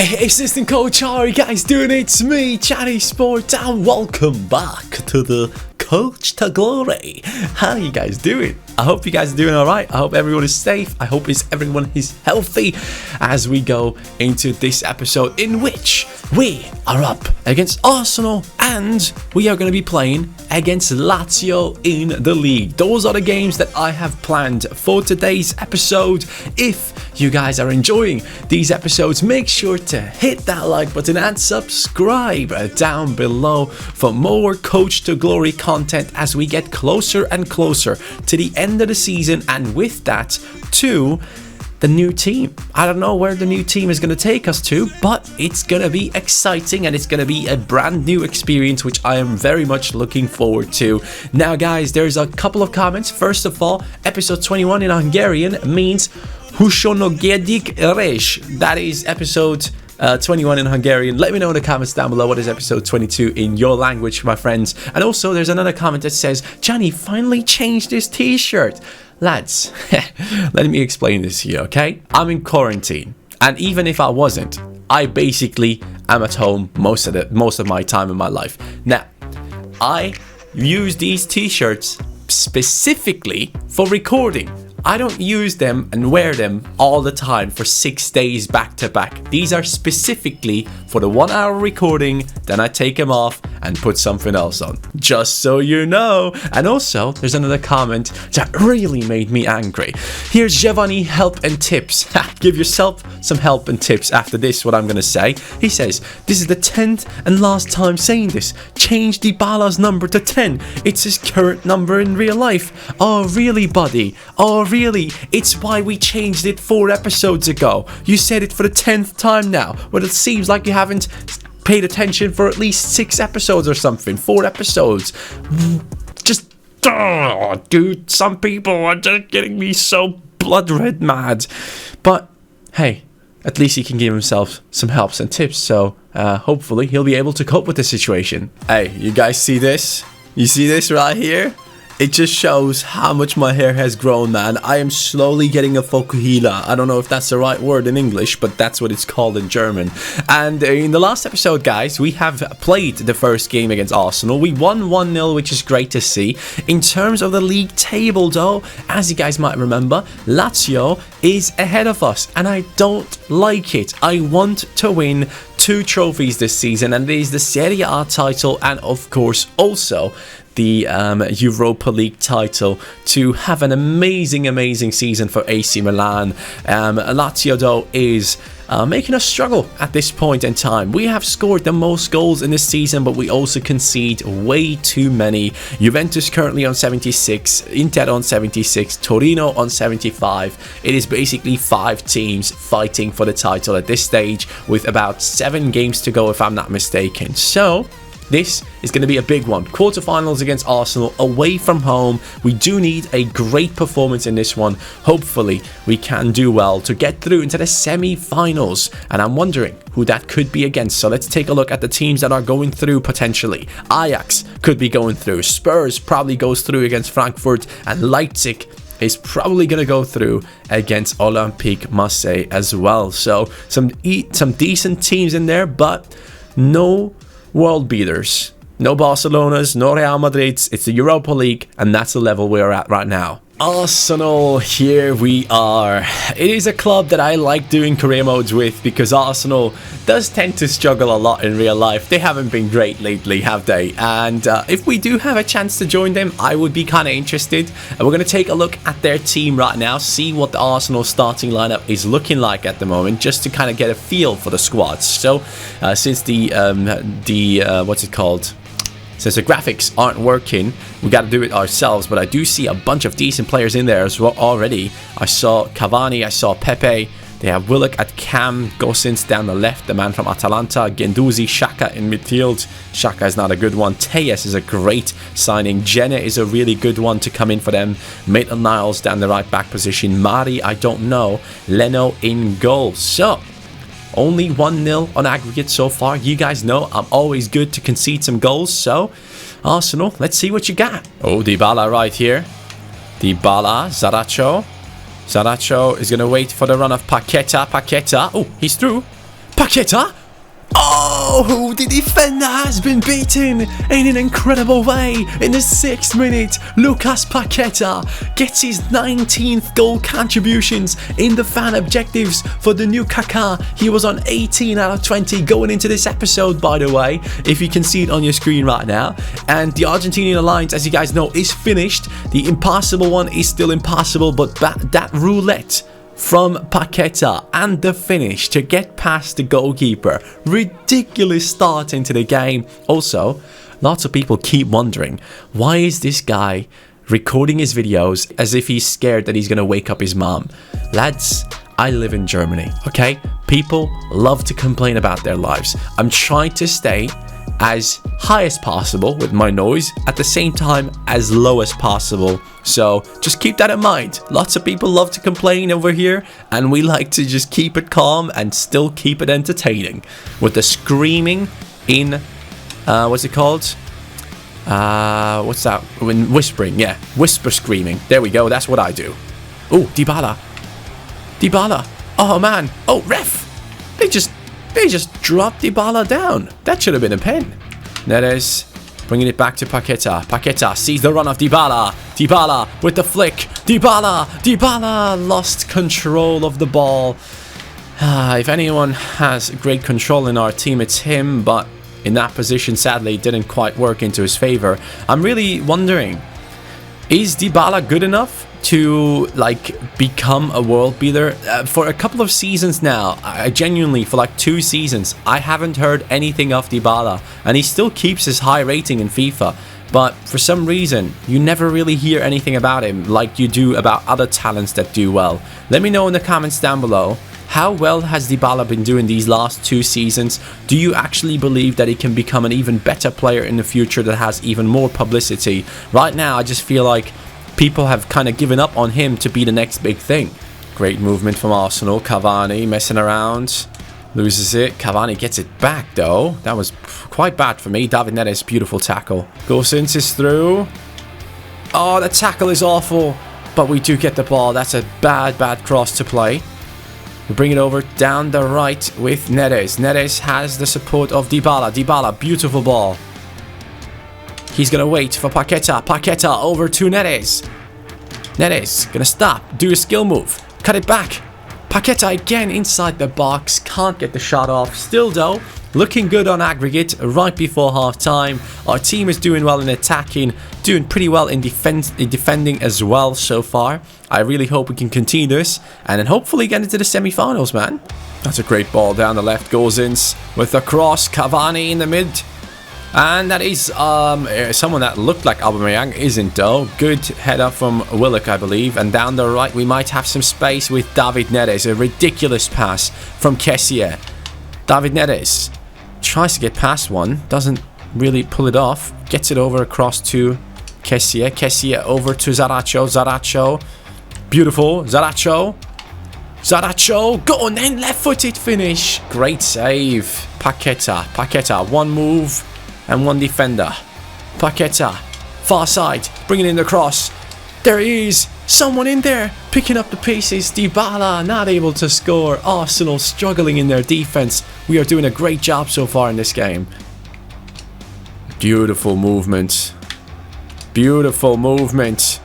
Hey, assistant coach, how are you guys doing? It's me, CaniSports, and welcome back to the Coach to Glory. How are you guys doing? I hope you guys are doing alright. I hope everyone is safe. I hope everyone is healthy as we go into this episode in which we are up against Arsenal and we are going to be playing against Lazio in the league. Those are the games that I have planned for today's episode. If you guys are enjoying these episodes, make sure to hit that like button and subscribe down below for more Coach to Glory content as we get closer and closer to the end of the season, and with that to the new team. I don't know where the new team is going to take us to, but it's going to be exciting and it's going to be a brand new experience, which I am very much looking forward to. Now guys, there's a couple of comments. First of all, episode 21 in Hungarian means Hushonogedik Resh. That is episode 21 in Hungarian. Let me know in the comments down below what is episode 22 in your language, my friends. And also there's another comment that says, Johnny finally changed his t-shirt. Lads, let me explain this here, okay? I'm in quarantine, and even if I wasn't, I basically am at home most of my time in my life. Now, I use these t-shirts specifically for recording. I don't use them and wear them all the time for 6 days back to back. These are specifically for the 1 hour recording, then I take them off and put something else on. Just so you know. And also, there's another comment that really made me angry. Here's Giovanni help and tips. Give yourself some help and tips after this, what I'm going to say. He says, this is the 10th and last time saying this. Change Dybala's number to 10. It's his current number in real life. Oh, really, buddy? Oh, really? It's why we changed it 4 episodes ago. You said it for the 10th time now. Well, it seems like you haven't paid attention for at least 6 episodes or something. 4 episodes. Just, dude, some people are just getting me so blood red mad. But, hey, at least he can give himself some helps and tips. So, hopefully, he'll be able to cope with the situation. Hey, you guys see this? You see this right here? It just shows how much my hair has grown, man. I am slowly getting a fokuhila. I don't know if that's the right word in English, but that's what it's called in German. And in the last episode, guys, we have played the first game against Arsenal. We won 1-0, which is great to see. In terms of the league table, though, as you guys might remember, Lazio is ahead of us, and I don't like it. I want to win 2 trophies this season, and it is the Serie A title and, of course, also the Europa League title to have an amazing season for AC Milan. Lazio, though, is making us struggle at this point in time. We have scored the most goals in this season, but we also concede way too many. Juventus currently on 76, Inter on 76, Torino on 75. It is basically 5 teams fighting for the title at this stage with about 7 games to go, if I'm not mistaken. So this is going to be a big one. Quarterfinals against Arsenal away from home. We do need a great performance in this one. Hopefully, we can do well to get through into the semi-finals. And I'm wondering who that could be against. So let's take a look at the teams that are going through potentially. Ajax could be going through. Spurs probably goes through against Frankfurt. And Leipzig is probably going to go through against Olympique Marseille as well. So some decent teams in there, but no world beaters. No Barcelonas, no Real Madrids. It's the Europa League, and that's the level we're at right now. Arsenal, here we are. It is a club that I like doing career modes with because Arsenal does tend to struggle a lot in real life. They haven't been great lately, have they? And if we do have a chance to join them, I would be kind of interested. And we're going to take a look at their team right now, see what the Arsenal starting lineup is looking like at the moment, just to kind of get a feel for the squads. So, since what's it called? Since the graphics aren't working, we got to do it ourselves, but I do see a bunch of decent players in there as well already. I saw Cavani, I saw Pepe, they have Willock at cam, Gosens down the left, the man from Atalanta, Guendouzi, Xhaka in midfield. Xhaka is not a good one. Tejas is a great signing. Jenna is a really good one to come in for them. Maitland-Niles down the right back position. Mari, I don't know. Leno in goal. So, only 1-0 on aggregate so far. You guys know I'm always good to concede some goals. So, Arsenal, let's see what you got. Oh, Dybala right here. Dybala, Zaracho. Zaracho is going to wait for the run of Paqueta. Oh, he's through. Paqueta. Oh, the defender has been beaten in an incredible way in the 6th minute. Lucas Paqueta gets his 19th goal contributions in the fan objectives for the new Kaká. He was on 18 out of 20 going into this episode, by the way, if you can see it on your screen right now. And the Argentinian alliance, as you guys know, is finished. The impossible one is still impossible, but that roulette from Paqueta and the finish to get past the goalkeeper. Ridiculous start into the game. Also, lots of people keep wondering, why is this guy recording his videos as if he's scared that he's going to wake up his mom? Lads, I live in Germany, okay? People love to complain about their lives. I'm trying to stay as high as possible with my noise, at the same time as low as possible. So just keep that in mind. Lots of people love to complain over here, and we like to just keep it calm and still keep it entertaining. With the screaming in, what's it called? What's that? When whispering, yeah. Whisper screaming. There we go, that's what I do. Oh, Dybala. Dybala. Oh man. Oh, ref. They just dropped Dybala down. That should have been a pen. Neres bringing it back to Paqueta. Paqueta sees the run of Dybala. Dybala with the flick. Dybala lost control of the ball. If anyone has great control in our team, it's him. But in that position, sadly, it didn't quite work into his favor. I'm really wondering, is Dybala good enough to become a world beater? For a couple of seasons now, I genuinely, for 2 seasons, I haven't heard anything of Dybala, and he still keeps his high rating in FIFA, but for some reason you never really hear anything about him like you do about other talents that do well. Let me know in the comments down below, how well has Dybala been doing these last 2 seasons? Do you actually believe that he can become an even better player in the future that has even more publicity? Right now I just feel like people have kind of given up on him to be the next big thing. Great movement from Arsenal. Cavani messing around. Loses it. Cavani gets it back though. That was quite bad for me. David Neres, beautiful tackle. Gosens is through. Oh, the tackle is awful. But we do get the ball. That's a bad cross to play. We bring it over down the right with Neres. Neres has the support of Dybala. Dybala, beautiful ball. He's going to wait for Paqueta. Paqueta over to Neres. Neres going to stop. Do a skill move. Cut it back. Paqueta again inside the box. Can't get the shot off. Still though, looking good on aggregate right before half time. Our team is doing well in attacking. Doing pretty well in defending as well so far. I really hope we can continue this. And then hopefully get into the semi-finals, man. That's a great ball down the left. Goes in with the cross. Cavani in the mid. And that is someone that looked like Aubameyang, isn't though. Good header from Willock, I believe. And down the right, we might have some space with David Neres. A ridiculous pass from Serie. David Neres tries to get past one. Doesn't really pull it off. Gets it over across to Serie. Serie over to Zaracho. Zaracho. Beautiful. Zaracho. Zaracho. Go on then. Left-footed finish. Great save. Paqueta. Paqueta. One move. And one defender. Paqueta. Far side. Bringing in the cross. There is someone in there. Picking up the pieces. Dybala not able to score. Arsenal struggling in their defense. We are doing a great job so far in this game. Beautiful movement. Beautiful movement.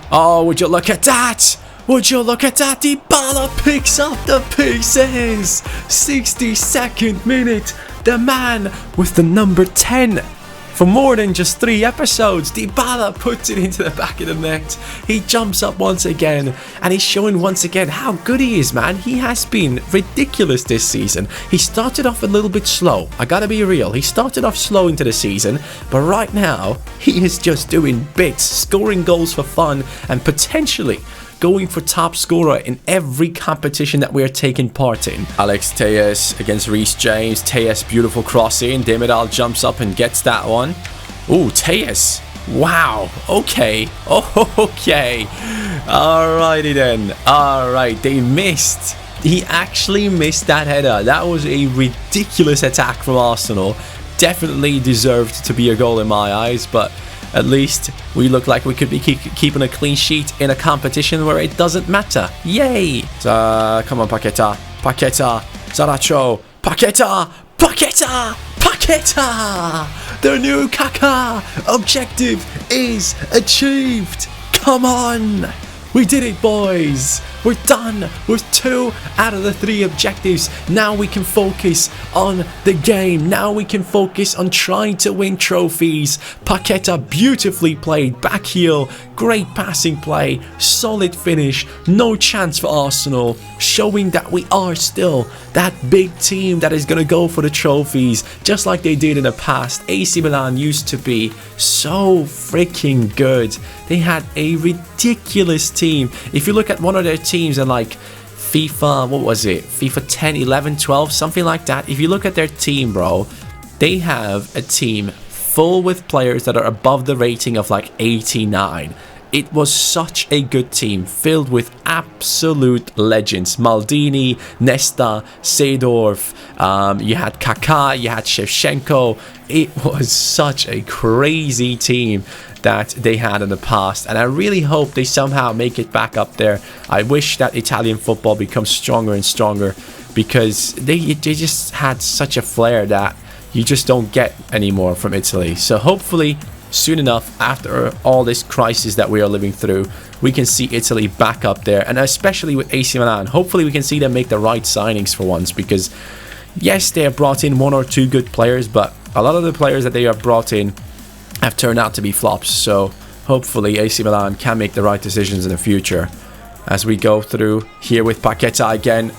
Oh, would you look at that? Would you look at that? Dybala picks up the pieces. 62nd minute. The man with the number 10 for more than just 3 episodes. Dybala puts it into the back of the net. He jumps up once again, and he's showing once again how good he is, man. He has been ridiculous this season. He started off a little bit slow. I gotta be real. He started off slow into the season, but right now, he is just doing bits, scoring goals for fun, and potentially going for top scorer in every competition that we are taking part in. Alex Telles against Reece James. Telles, beautiful crossing. Demiral jumps up and gets that one. Ooh, Telles. Wow. Okay. Okay. Alrighty then. Alright, they missed. He actually missed that header. That was a ridiculous attack from Arsenal. Definitely deserved to be a goal in my eyes, but at least we look like we could be keeping a clean sheet in a competition where it doesn't matter. Yay! So, come on, Paqueta. Paqueta. Zaracho, Paqueta, Paqueta, Paqueta! The new Kaká objective is achieved. Come on! We did it, boys! We're done with 2 out of the 3 objectives. Now we can focus on the game. Now we can focus on trying to win trophies. Paqueta beautifully played, back heel, great passing play, solid finish, no chance for Arsenal, showing that we are still that big team that is going to go for the trophies, just like they did in the past. AC Milan used to be so freaking good. They had a ridiculous team. If you look at one of their teams in like FIFA, what was it? FIFA 10, 11, 12, something like that. If you look at their team, bro, they have a team full with players that are above the rating of like 89. It was such a good team, filled with absolute legends. Maldini, Nesta, Seedorf, you had Kaká, you had Shevchenko. It was such a crazy team that they had in the past, and I really hope they somehow make it back up there. I wish that Italian football becomes stronger and stronger, because they just had such a flair that you just don't get anymore from Italy. So hopefully soon enough, after all this crisis that we are living through, we can see Italy back up there, and especially with AC Milan, hopefully we can see them make the right signings for once, because yes, they have brought in 1 or 2 good players, but a lot of the players that they have brought in have turned out to be flops. So hopefully AC Milan can make the right decisions in the future. As we go through here with Paqueta again,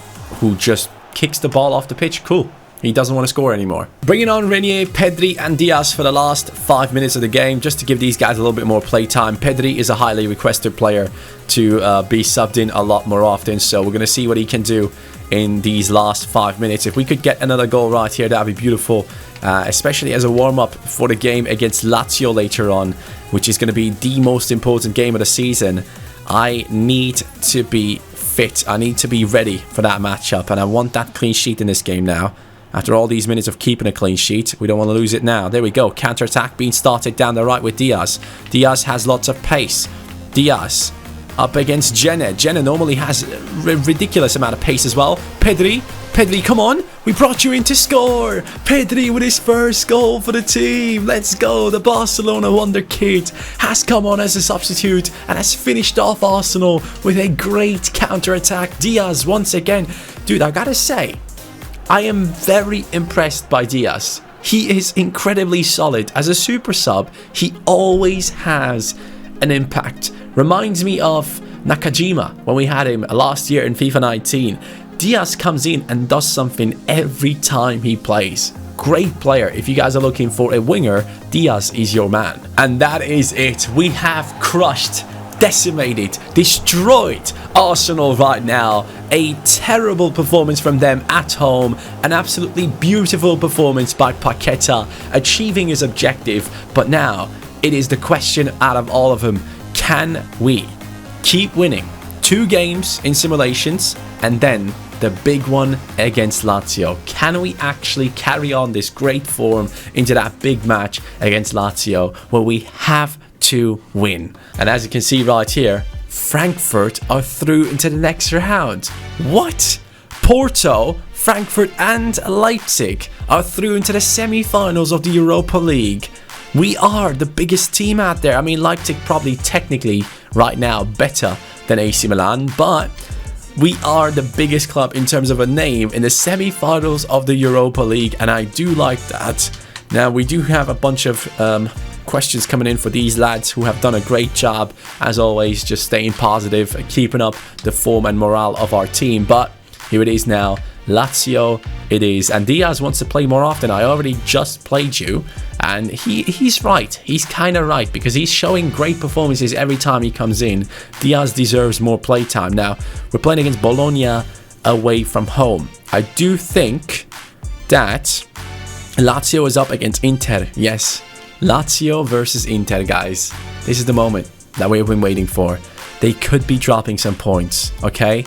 who just kicks the ball off the pitch. Cool. He doesn't want to score anymore. Bringing on Renier, Pedri and Diaz for the last 5 minutes of the game, just to give these guys a little bit more play time. Pedri is a highly requested player to be subbed in a lot more often, so we're going to see what he can do in these last 5 minutes. If we could get another goal right here, that would be beautiful, especially as a warm-up for the game against Lazio later on, which is going to be the most important game of the season. I need to be fit. I need to be ready for that matchup, and I want that clean sheet in this game now. After all these minutes of keeping a clean sheet, we don't want to lose it now. There we go. Counter-attack being started down the right with Diaz. Diaz has lots of pace. Diaz up against Jenna. Jenna normally has a ridiculous amount of pace as well. Pedri. Pedri, come on. We brought you in to score. Pedri with his first goal for the team. Let's go. The Barcelona wonder kid has come on as a substitute and has finished off Arsenal with a great counter-attack. Diaz once again. Dude, I gotta say, I am very impressed by Diaz. He is incredibly solid. As a super sub, he always has an impact. Reminds me of Nakajima when we had him last year in FIFA 19. Diaz comes in and does something every time he plays. Great player. If you guys are looking for a winger, Diaz is your man. And that is it. We have crushed, decimated, destroyed Arsenal right now. A terrible performance from them at home. An absolutely beautiful performance by Paqueta, achieving his objective. But now it is the question out of all of them: can we keep winning 2 games in simulations and then the big one against Lazio? Can we actually carry on this great form into that big match against Lazio, where we have to win? And as you can see right here, Frankfurt are through into the next round. What? Porto, Frankfurt and Leipzig are through into the semi-finals of the Europa League. We are the biggest team out there. I mean, Leipzig probably technically right now better than AC Milan, but we are the biggest club in terms of a name in the semi-finals of the Europa League, and I do like that. Now, we do have a bunch of questions coming in for these lads who have done a great job, as always, just staying positive and keeping up the form and morale of our team. But here it is now. Lazio it is, and Diaz wants to play more often. I already just played you, and he's right. He's kind of right, because he's showing great performances every time he comes in. Diaz deserves more playtime. Now, we're playing against Bologna away from home. I do think that Lazio is up against Inter. Yes, Lazio versus Inter, guys. This is the moment that we've been waiting for. They could be dropping some points, okay?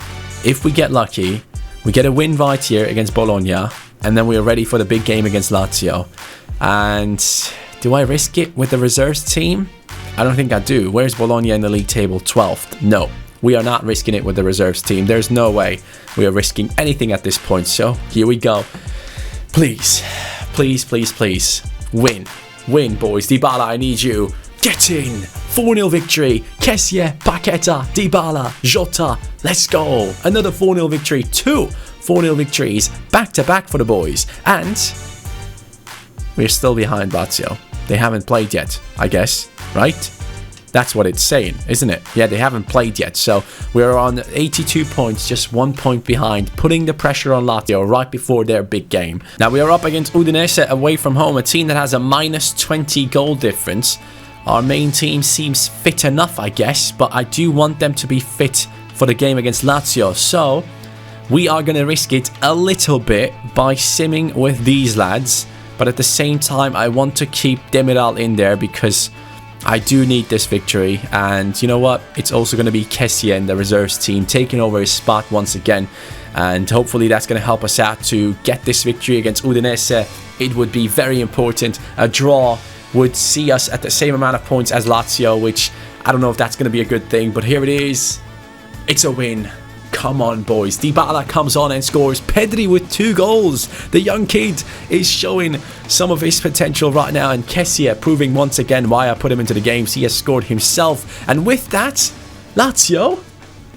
If we get lucky, we get a win right here against Bologna, and then we are ready for the big game against Lazio. And do I risk it with the reserves team? I don't think I do. Where's Bologna in the league table? 12th. No. We are not risking it with the reserves team. There's no way we are risking anything at this point. So here we go. Please, please, please, please. Win. Win, boys. Dybala, I need you. Get in. 4-0 victory. Kessie, Paqueta, Dybala, Jota. Let's go. Another 4-0 victory. 2 4-0 victories back-to-back for the boys. And we're still behind Lazio. They haven't played yet, I guess. Right? That's what it's saying, isn't it? Yeah, they haven't played yet. So we're on 82 points, just 1 point behind, putting the pressure on Lazio right before their big game. Now we are up against Udinese away from home, a team that has a minus 20 goal difference. Our main team seems fit enough, I guess, but I do want them to be fit for the game against Lazio. So we are going to risk it a little bit by simming with these lads. But at the same time, I want to keep Demiral in there because I do need this victory. And you know what? It's also going to be Kessie and the reserves team taking over his spot once again. And hopefully that's going to help us out to get this victory against Udinese. It would be very important. A draw would see us at the same amount of points as Lazio, which I don't know if that's going to be a good thing. But here it is. It's a win. Come on, boys. Dybala comes on and scores. Pedri with 2 goals. The young kid is showing some of his potential right now. And Kessie proving once again why I put him into the games. He has scored himself. And with that, Lazio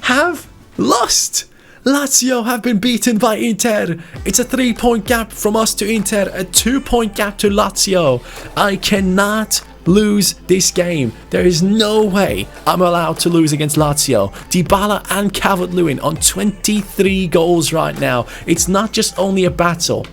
have lost. Lazio have been beaten by Inter. It's a 3-point gap from us to Inter. A 2-point gap to Lazio. I cannot lose this game. There is no way I'm allowed to lose against Lazio. Dybala and Calvert-Lewin on 23 goals right now. It's not just only a battle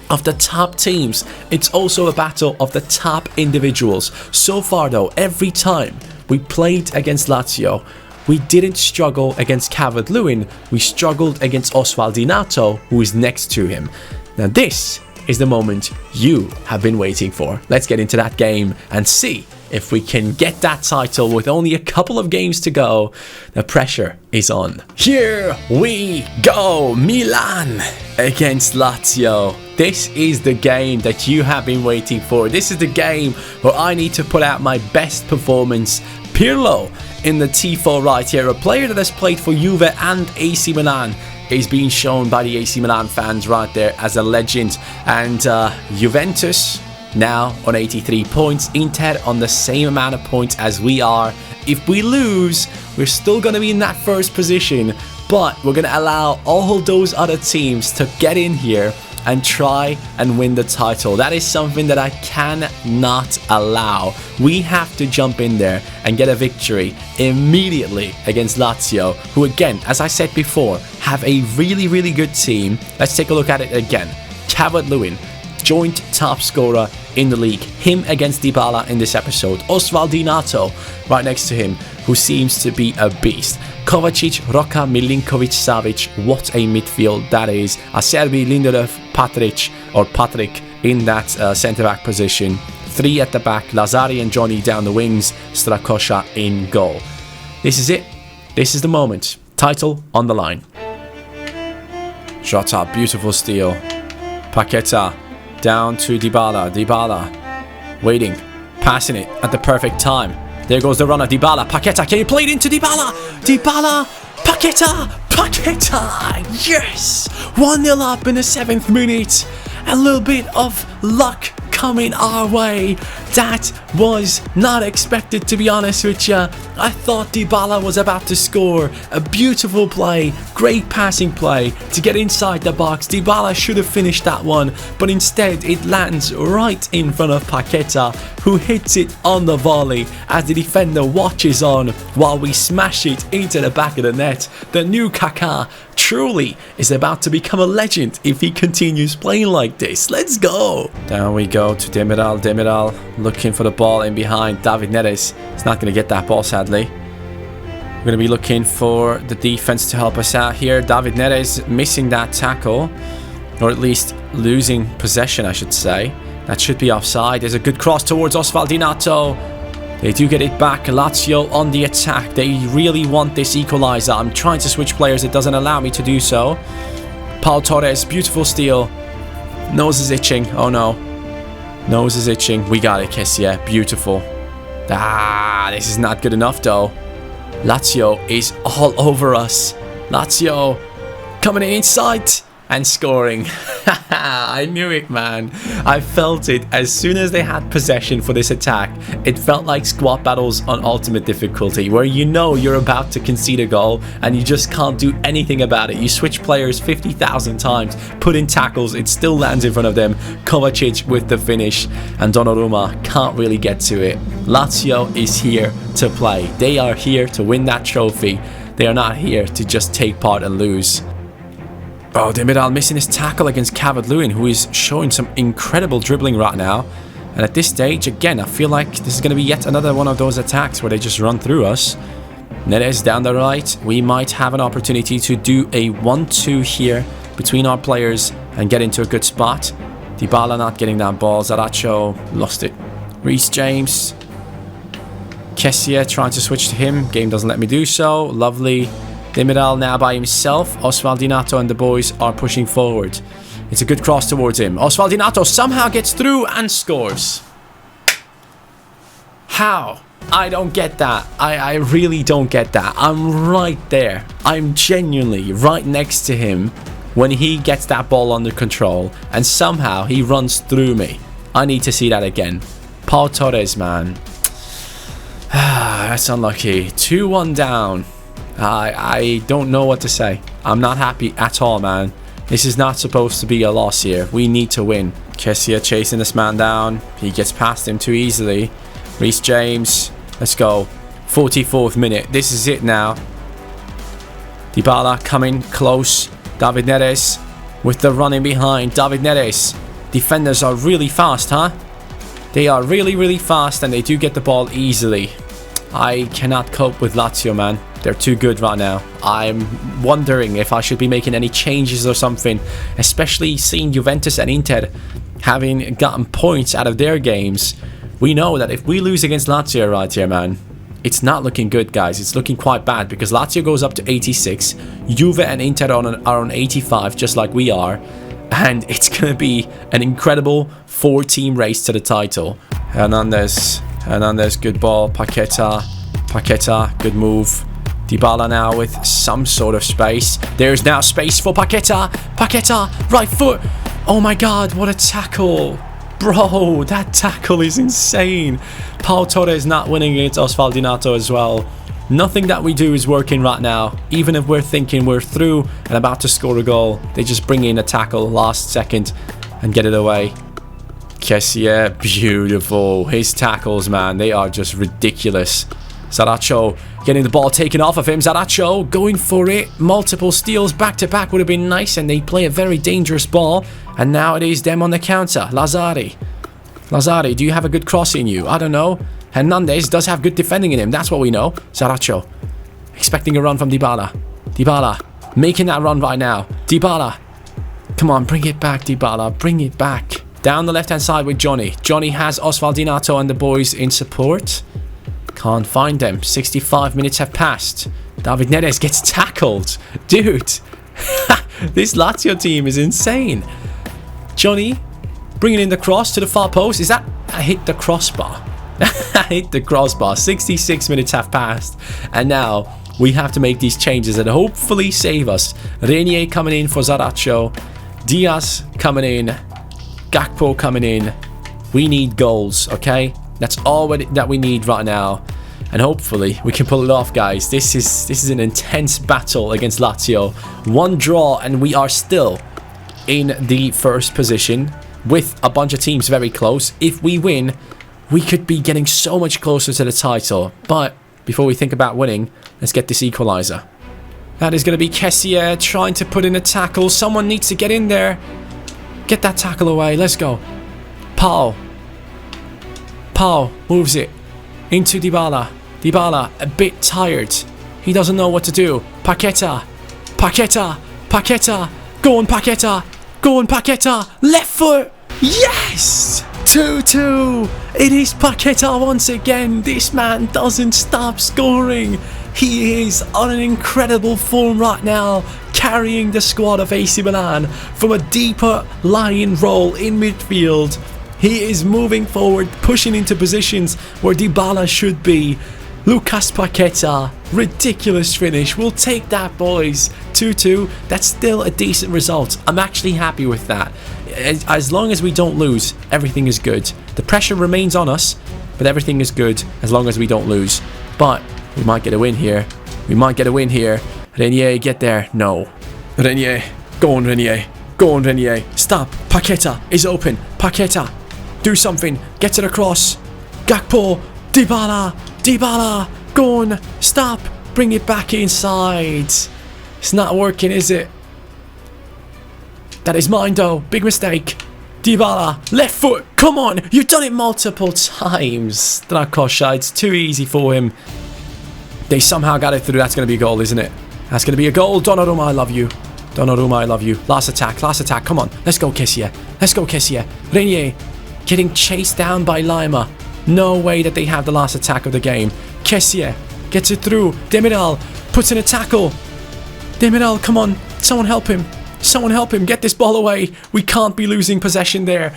of the top teams, it's also a battle of the top individuals. So far though, every time we played against Lazio, we didn't struggle against Calvert-Lewin, we struggled against Oswaldinato, who is next to him. Now this is the moment you have been waiting for. Let's get into that game and see if we can get that title with only a couple of games to go. The pressure is on. Here we go. Milan against Lazio. This is the game that you have been waiting for. This is the game where I need to put out my best performance. Pirlo in the Tifo right here. A player that has played for Juve and AC Milan is being shown by the AC Milan fans right there as a legend. And Juventus now on 83 points. Inter on the same amount of points as we are. If we lose, we're still going to be in that first position. But we're going to allow all those other teams to get in here and try and win the title. That is something that I cannot allow. We have to jump in there and get a victory immediately against Lazio, who again, as I said before, have a really, really good team. Let's take a look at it again. Calvert-Lewin, joint top scorer in the league. Him against Dybala in this episode. Oswaldinato right next to him, who seems to be a beast. Kovacic, Roca, Milinkovic, Savic. What a midfield that is. Acerbi, Lindelöf, Patrick in that centre-back position. 3 at the back. Lazari and Johnny down the wings. Strakosha in goal. This is it. This is the moment. Title on the line. Jota, beautiful steal. Paqueta down to Dybala. Dybala waiting. Passing it at the perfect time. There goes the runner, Dybala, Paqueta, can you play it into Dybala? Dybala, Paqueta, yes! 1-0 up in the 7th minute. A little bit of luck coming our way. That was not expected, to be honest with you. I thought Dybala was about to score. A beautiful play, great passing play to get inside the box. Dybala should have finished that one, but instead it lands right in front of Paqueta, who hits it on the volley as the defender watches on while we smash it into the back of the net. The new Kaká truly is about to become a legend if he continues playing like this. Let's go. Down we go to Demiral. Demiral looking for the ball in behind. David Neres is not going to get that ball, sadly. We're going to be looking for the defense to help us out here. David Neres missing that tackle, or at least losing possession, I should say. That should be offside. There's a good cross towards Oswaldinato. They do get it back. Lazio on the attack. They really want this equalizer. I'm trying to switch players. It doesn't allow me to do so. Paul Torres, beautiful steal. Nose is itching. Oh no. Nose is itching. We got it, Kessie. Beautiful. This is not good enough though. Lazio is all over us. Lazio coming inside and scoring. I knew it, man. I felt it as soon as they had possession for this attack. It felt like squad battles on ultimate difficulty, where you know you're about to concede a goal and you just can't do anything about it. You switch players 50,000 times, put in tackles, it still lands in front of them. Kovacic with the finish, and Donnarumma can't really get to it. Lazio is here to play. They are here to win that trophy. They are not here to just take part and lose. Oh, Demiral missing his tackle against Calvert-Lewin, who is showing some incredible dribbling right now. And at this stage, again, I feel like this is going to be yet another one of those attacks where they just run through us. Neres down the right. We might have an opportunity to do a 1-2 here between our players and get into a good spot. Dybala not getting that ball. Zarracho lost it. Reece James. Kessie trying to switch to him. Game doesn't let me do so. Lovely. Demiral now by himself. Osvaldinato and the boys are pushing forward. It's a good cross towards him. Osvaldinato somehow gets through and scores. How? I don't get that. I really don't get that. I'm right there. I'm genuinely right next to him when he gets that ball under control and somehow he runs through me. I need to see that again. Pau Torres, man. That's unlucky. 2-1 down. I don't know what to say. I'm not happy at all, man. This is not supposed to be a loss here. We need to win. Kessie chasing this man down. He gets past him too easily. Reece James. Let's go. 44th minute. This is it now. Dybala coming close. David Neres with the running behind. David Neres. Defenders are really fast, huh? They are really, really fast and they do get the ball easily. I cannot cope with Lazio, man. They're too good right now. I'm wondering if I should be making any changes or something, especially seeing Juventus and Inter having gotten points out of their games. We know that if we lose against Lazio right here, man, it's not looking good, guys. It's looking quite bad because Lazio goes up to 86. Juve and Inter are on 85, just like we are. And it's going to be an incredible 4-team race to the title. Hernandez, good ball. Paqueta, good move. Dybala now with some sort of space. There's now space for Paqueta, right foot. Oh my god, what a tackle. Bro, that tackle is insane. Pau Torres not winning against Osvaldinato as well. Nothing that we do is working right now. Even if we're thinking we're through and about to score a goal, they just bring in a tackle last second and get it away. Kessie, beautiful. His tackles, man, they are just ridiculous. Zarracho getting the ball taken off of him. Zarracho going for it. Multiple steals back to back would have been nice, and they play a very dangerous ball. And now it is them on the counter. Lazari, do you have a good cross in you? I don't know. Hernandez does have good defending in him. That's what we know. Zarracho expecting a run from Dybala making that run right now. Dybala, come on, bring it back, Dybala, bring it back. Down the left hand side with Johnny. Johnny has Osvaldinato and the boys in support. Can't find them. 65 minutes have passed. David Neres gets tackled. Dude, this Lazio team is insane. Johnny bringing in the cross to the far post. Is that... I hit the crossbar. I hit the crossbar. 66 minutes have passed. And now we have to make these changes that hopefully save us. Renier coming in for Zarracho. Diaz coming in. Gakpo coming in. We need goals, okay? That's all that we need right now, and hopefully we can pull it off, guys. This is an intense battle against Lazio. One draw and we are still in the first position with a bunch of teams very close. If we win, we could be getting so much closer to the title. But before we think about winning, let's get this equalizer. That is going to be Kessie trying to put in a tackle. Someone needs to get in there. Get that tackle away. Let's go. Pau moves it into Dybala. Dybala a bit tired. He doesn't know what to do. Paqueta. Go on, Paqueta. Left foot. Yes! 2-2. It is Paqueta once again. This man doesn't stop scoring. He is on an incredible form right now, carrying the squad of AC Milan from a deeper lying role in midfield. He is moving forward, pushing into positions where Dybala should be. Lucas Paqueta, ridiculous finish. We'll take that, boys. 2-2, that's still a decent result. I'm actually happy with that. As long as we don't lose, everything is good. The pressure remains on us, but everything is good as long as we don't lose. But we might get a win here. We might get a win here. Renier, get there. No. Renier. Go on, Renier. Go on, Renier. Stop. Paqueta is open. Paqueta. Do something. Get it across. Gakpo. Dybala. Dybala. Go on. Stop. Bring it back inside. It's not working, is it? That is mine, though. Big mistake. Dybala. Left foot. Come on. You've done it multiple times. Strakosha. It's too easy for him. They somehow got it through. That's going to be a goal, isn't it? That's going to be a goal. Donnarumma, I love you. Donnarumma, I love you. Last attack. Last attack. Come on. Let's go, Kessie. Let's go, Kessie. Renier getting chased down by Lima. No way that they have the last attack of the game. Kessie gets it through. Demiral puts in a tackle. Demiral, come on. Someone help him. Someone help him. Get this ball away. We can't be losing possession there.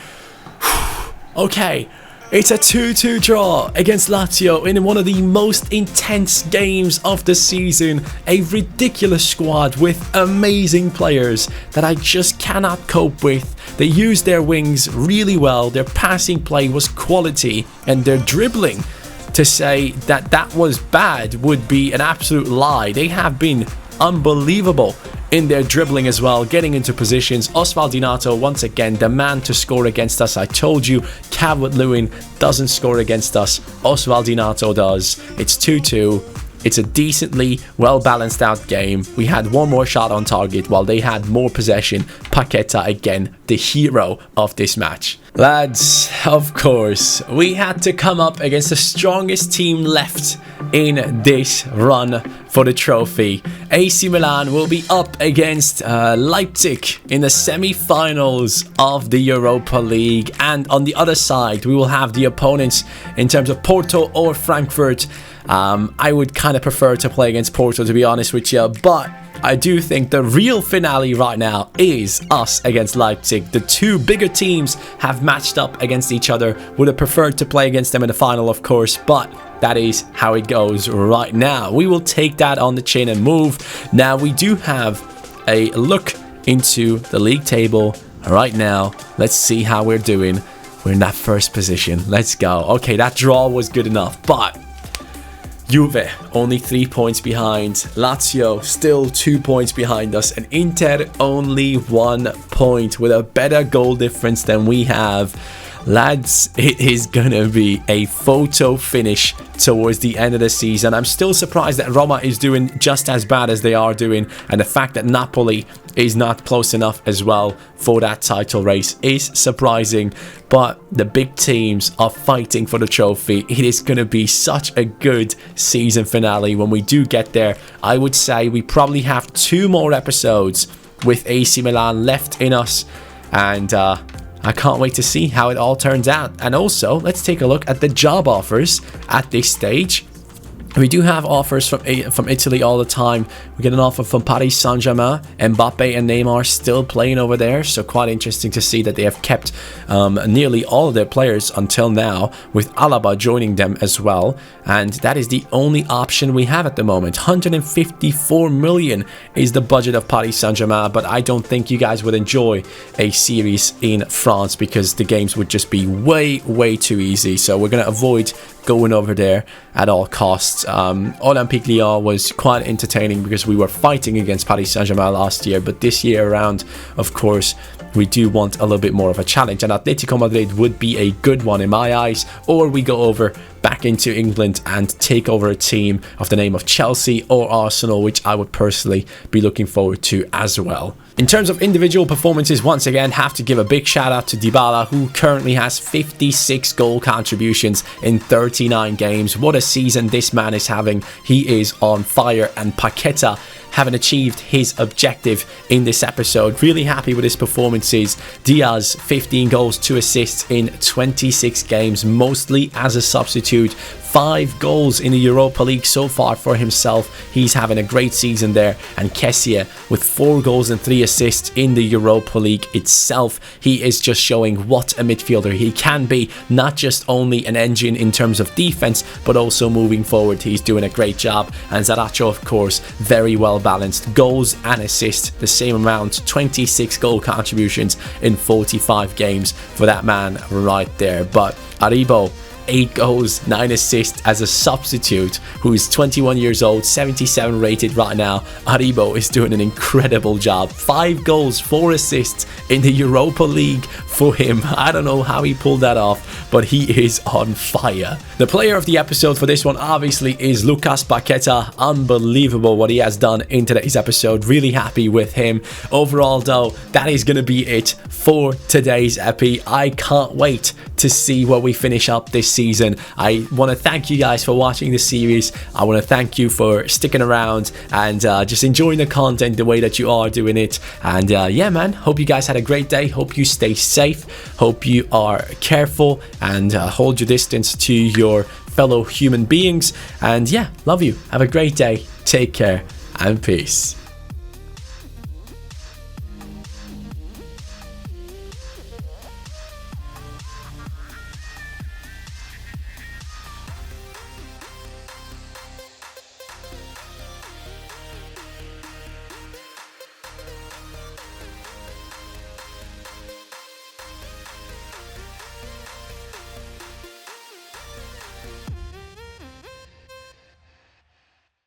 Okay. It's a 2-2 draw against Lazio in one of the most intense games of the season. A ridiculous squad with amazing players that I just cannot cope with. They used their wings really well. Their passing play was quality, and their dribbling, to say that that was bad would be an absolute lie. They have been unbelievable in their dribbling as well, getting into positions. Oswaldinato, once again, the man to score against us. I told you, Calvert-Lewin doesn't score against us. Oswaldinato does. It's 2-2. It's a decently well-balanced out game. We had one more shot on target while they had more possession. Paqueta, again, the hero of this match. Lads, of course, we had to come up against the strongest team left in this run for the trophy. AC Milan will be up against Leipzig in the semi-finals of the Europa League. And on the other side, we will have the opponents in terms of Porto or Frankfurt. I would kind of prefer to play against Porto, to be honest with you, but I do think the real finale right now is us against Leipzig. The two bigger teams have matched up against each other. Would have preferred to play against them in the final, of course, but that is how it goes right now. We will take that on the chin and move. Now, we do have a look into the league table right now. Let's see how we're doing. We're in that first position. Let's go. Okay, that draw was good enough, but Juve only 3 points behind, Lazio still 2 points behind us, and Inter only 1 point with a better goal difference than we have. Lads, it is gonna be a photo finish towards the end of the season. I'm still surprised that Roma is doing just as bad as they are doing, and the fact that Napoli is not close enough as well for that title race is surprising. But the big teams are fighting for the trophy. It is going to be such a good season finale when we do get there. I would say we probably have 2 more episodes with AC Milan left in us, and I can't wait to see how it all turns out. And also, let's take a look at the job offers at this stage. We do have offers from Italy all the time. We get an offer from Paris Saint-Germain. Mbappe and Neymar still playing over there, so quite interesting to see that they have kept nearly all of their players until now, with Alaba joining them as well. And that is the only option we have at the moment. 154 million is the budget of Paris Saint-Germain, but I don't think you guys would enjoy a series in France because the games would just be way too easy. So we're going to avoid going over there at all costs. Olympique Lyon was quite entertaining because we were fighting against Paris Saint-Germain last year, but this year around, of course, we do want a little bit more of a challenge, and Atletico Madrid would be a good one in my eyes. Or we go over back into England and take over a team of the name of Chelsea or Arsenal, which I would personally be looking forward to as well. In terms of individual performances, once again, have to give a big shout out to Dybala, who currently has 56 goal contributions in 39 games. What a season this man is having. He is on fire. And Paqueta, having achieved his objective in this episode. Really happy with his performances. Diaz, 15 goals, 2 assists in 26 games, mostly as a substitute. 5 goals in the Europa League so far for himself. He's having a great season there. And Kessie with 4 goals and 3 assists in the Europa League itself. He is just showing what a midfielder he can be. Not just only an engine in terms of defense, but also moving forward. He's doing a great job. And Zaracho, of course, very well balanced. Goals and assists, the same amount. 26 goal contributions in 45 games for that man right there. But Aribo, 8 goals, 9 assists as a substitute, who is 21 years old, 77 rated right now. Aribo is doing an incredible job. 5 goals, 4 assists in the Europa League for him. I don't know how he pulled that off, but he is on fire. The player of the episode for this one obviously is Lucas Paqueta. Unbelievable what he has done in today's episode. Really happy with him. Overall though, that is going to be it for today's epi. I can't wait to see where we finish up this season. I want to thank you guys for watching the series. I want to thank you for sticking around and just enjoying the content the way that you are doing it. And yeah, man, hope you guys had a great day. Hope you stay safe. Hope you are careful and hold your distance to your fellow human beings. And yeah, love you. Have a great day. Take care and peace.